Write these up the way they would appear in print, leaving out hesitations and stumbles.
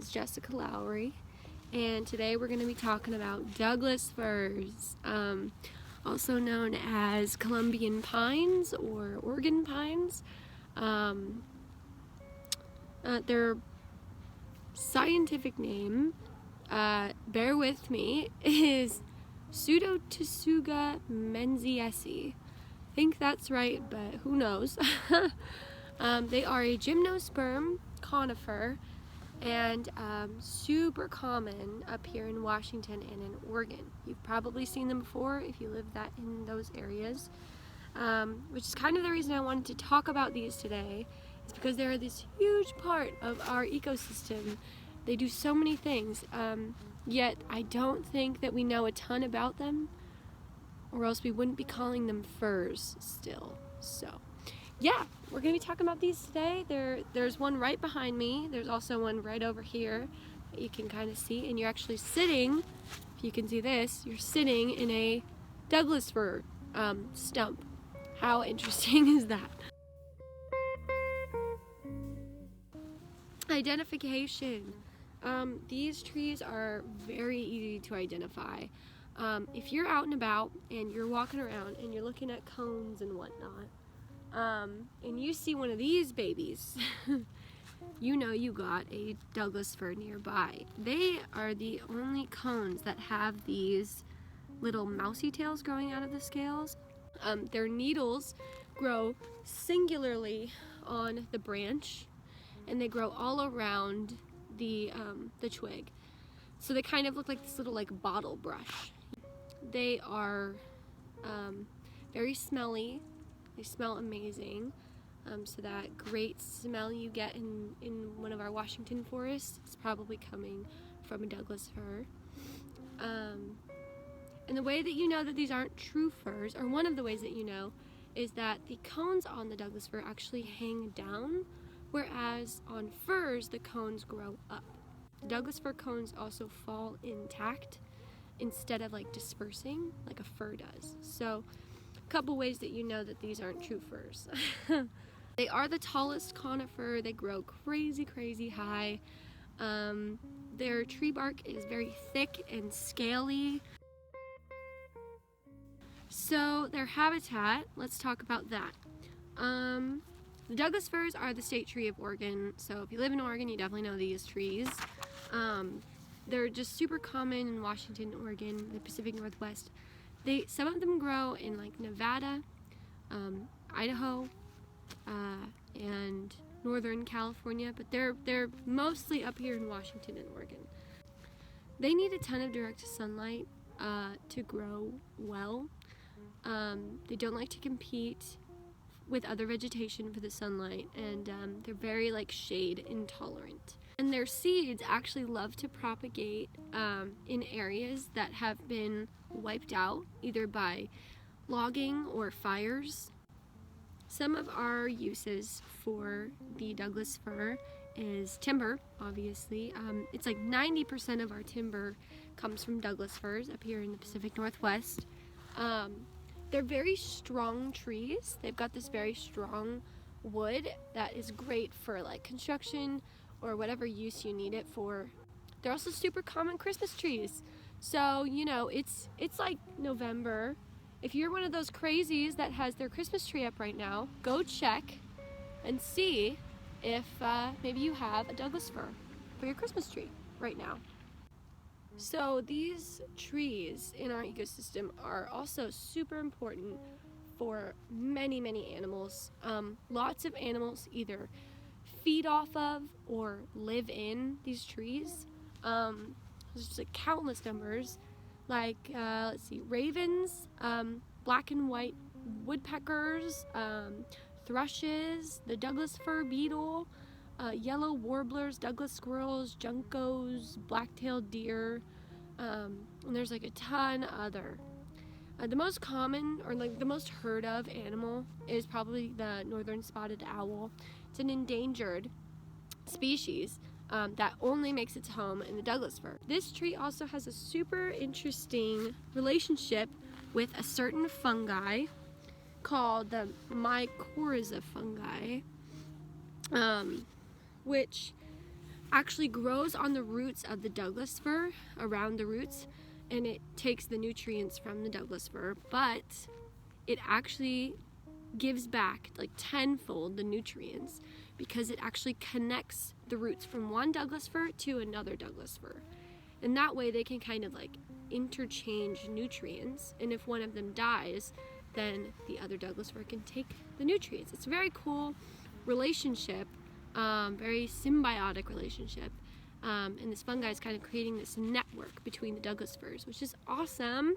is Jessica Lowry, and today we're going to be talking about Douglas firs, also known as Columbian pines or Oregon pines. Their scientific name, bear with me, is Pseudotsuga menziesii. I think that's right, but who knows? They are a gymnosperm conifer and super common up here in Washington and in Oregon. You've probably seen them before if you live in those areas, which is kind of the reason I wanted to talk about these today, is because they're this huge part of our ecosystem. They do so many things, yet I don't think that we know a ton about them, or else we wouldn't be calling them firs still. So yeah, we're going to be talking about these today. There's one right behind me. There's also one right over here that you can kind of see. And you're actually sitting, if you can see this, you're sitting in a Douglas fir stump. How interesting is that? Identification. These trees are very easy to identify. If you're out and about and you're walking around and you're looking at cones and whatnot, and you see one of these babies, you know you got a Douglas fir nearby. They are the only cones that have these little mousy tails growing out of the scales. Their needles grow singularly on the branch, and they grow all around the twig. So they kind of look like this little bottle brush. They are very smelly. They smell amazing, so that great smell you get in one of our Washington forests is probably coming from a Douglas fir. And the way that you know that these aren't true firs, or one of the ways that you know, is that the cones on the Douglas fir actually hang down, whereas on firs the cones grow up. The Douglas fir cones also fall intact instead of dispersing like a fir does. So couple ways that you know that these aren't true firs. They are the tallest conifer. They grow crazy high. Their tree bark is very thick and scaly. So their habitat, let's talk about that. The Douglas firs are the state tree of Oregon, so if you live in Oregon you definitely know these trees. They're just super common in Washington, Oregon, the Pacific Northwest. Some of them grow in Nevada, Idaho, and Northern California, but they're mostly up here in Washington and Oregon. They need a ton of direct sunlight to grow well. They don't like to compete with other vegetation for the sunlight, and they're very shade intolerant. And their seeds actually love to propagate in areas that have been wiped out either by logging or fires. Some of our uses for the Douglas fir is timber, obviously. It's 90% of our timber comes from Douglas firs up here in the Pacific Northwest. They're very strong trees. They've got this very strong wood that is great for construction or whatever use you need it for. They're also super common Christmas trees. So, it's November. If you're one of those crazies that has their Christmas tree up right now, go check and see if maybe you have a Douglas fir for your Christmas tree right now. So these trees in our ecosystem are also super important for many animals. Lots of animals either feed off of or live in these trees. There's just countless numbers, let's see, ravens, black and white woodpeckers, thrushes, the Douglas fir beetle, yellow warblers, Douglas squirrels, juncos, black-tailed deer, and there's a ton other. The most common, or the most heard of animal is probably the northern spotted owl. It's an endangered species that only makes its home in the Douglas fir. This tree also has a super interesting relationship with a certain fungi called the mycorrhiza fungi, which actually grows on the roots of the Douglas fir, around the roots, and it takes the nutrients from the Douglas fir, but it actually gives back like tenfold the nutrients because it actually connects the roots from one Douglas fir to another Douglas fir. And that way they can kind of like interchange nutrients, and if one of them dies, then the other Douglas fir can take the nutrients. It's a very cool relationship, very symbiotic relationship. And this fungi is kind of creating this network between the Douglas firs, which is awesome.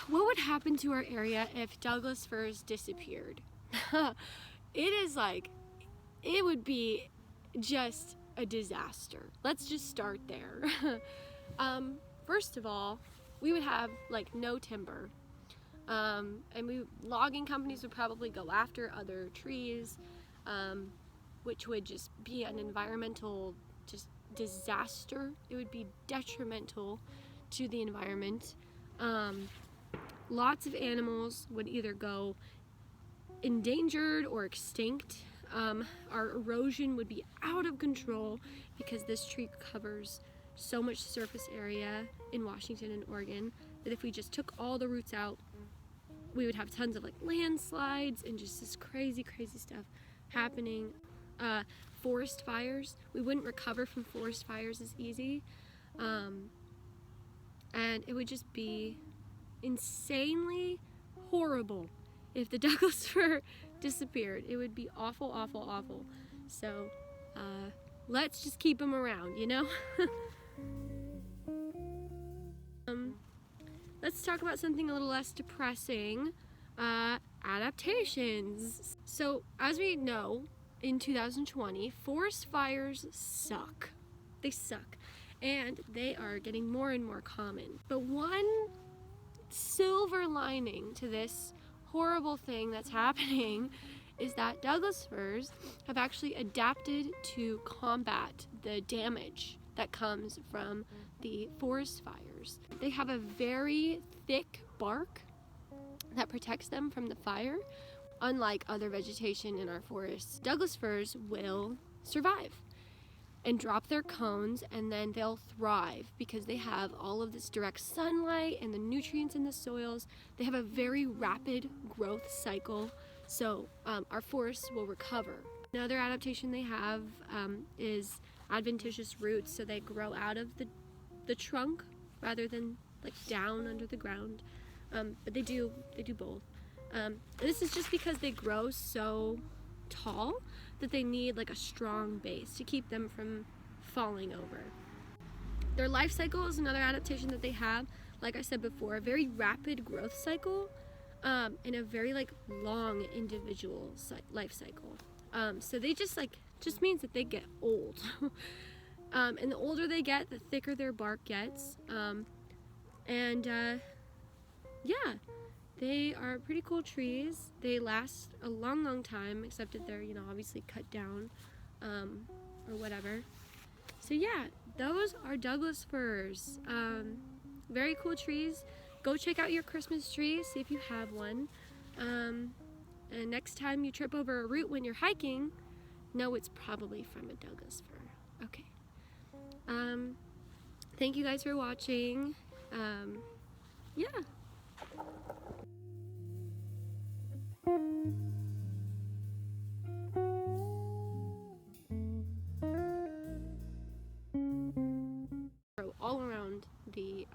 What would happen to our area if Douglas firs disappeared? It would be just a disaster. Let's just start there. First of all, we would have like no timber. And logging companies would probably go after other trees, which would just be an environmental just disaster. It would be detrimental to the environment. Lots of animals would either go endangered or extinct. Our erosion would be out of control because this tree covers so much surface area in Washington and Oregon that if we just took all the roots out, we would have tons of like landslides and just this crazy stuff happening. Forest fires, we wouldn't recover from forest fires as easy, and it would just be insanely horrible if the Douglas fir disappeared. It would be awful. So let's just keep them around, you know. Let's talk about something a little less depressing, adaptations. So as we know, in 2020, forest fires suck. They suck, and they are getting more and more common. But one silver lining to this horrible thing that's happening is that Douglas firs have actually adapted to combat the damage that comes from the forest fires. They have a very thick bark that protects them from the fire. Unlike other vegetation in our forests, Douglas firs will survive and drop their cones, and then they'll thrive because they have all of this direct sunlight and the nutrients in the soils. They have a very rapid growth cycle, so our forests will recover. Another adaptation they have is adventitious roots, so they grow out of the trunk rather than like down under the ground, but they do both. This is just because they grow so tall that they need like a strong base to keep them from falling over. Their life cycle is another adaptation that they have. Like I said before, a very rapid growth cycle, and a very like long individual life cycle. So they just means that they get old. And the older they get, the thicker their bark gets. Yeah, they are pretty cool trees. They last a long time, except that they're, obviously cut down, or whatever. So yeah, those are Douglas firs. Very cool trees. Go check out your Christmas tree, see if you have one. And next time you trip over a root when you're hiking, know it's probably from a Douglas fir. Okay. Thank you guys for watching. Yeah. All around the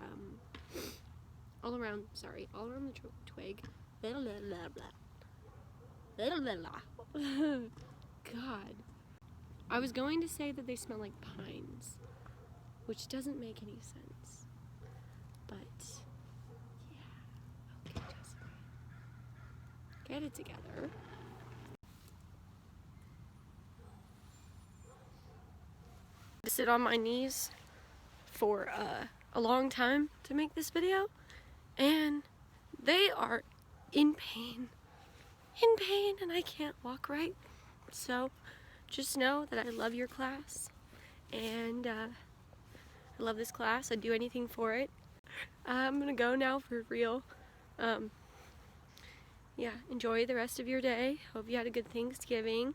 twig. Blah, blah, blah, blah. Blah, blah, blah. God. I was going to say that they smell like pines, which doesn't make any sense. But yeah. Okay, Jessica. Get it together. I sit on my knees for a long time to make this video, and they are in pain, and I can't walk right. So just know that I love your class, and I love this class. I'd do anything for it. I'm gonna go now for real. Yeah, enjoy the rest of your day. Hope you had a good Thanksgiving.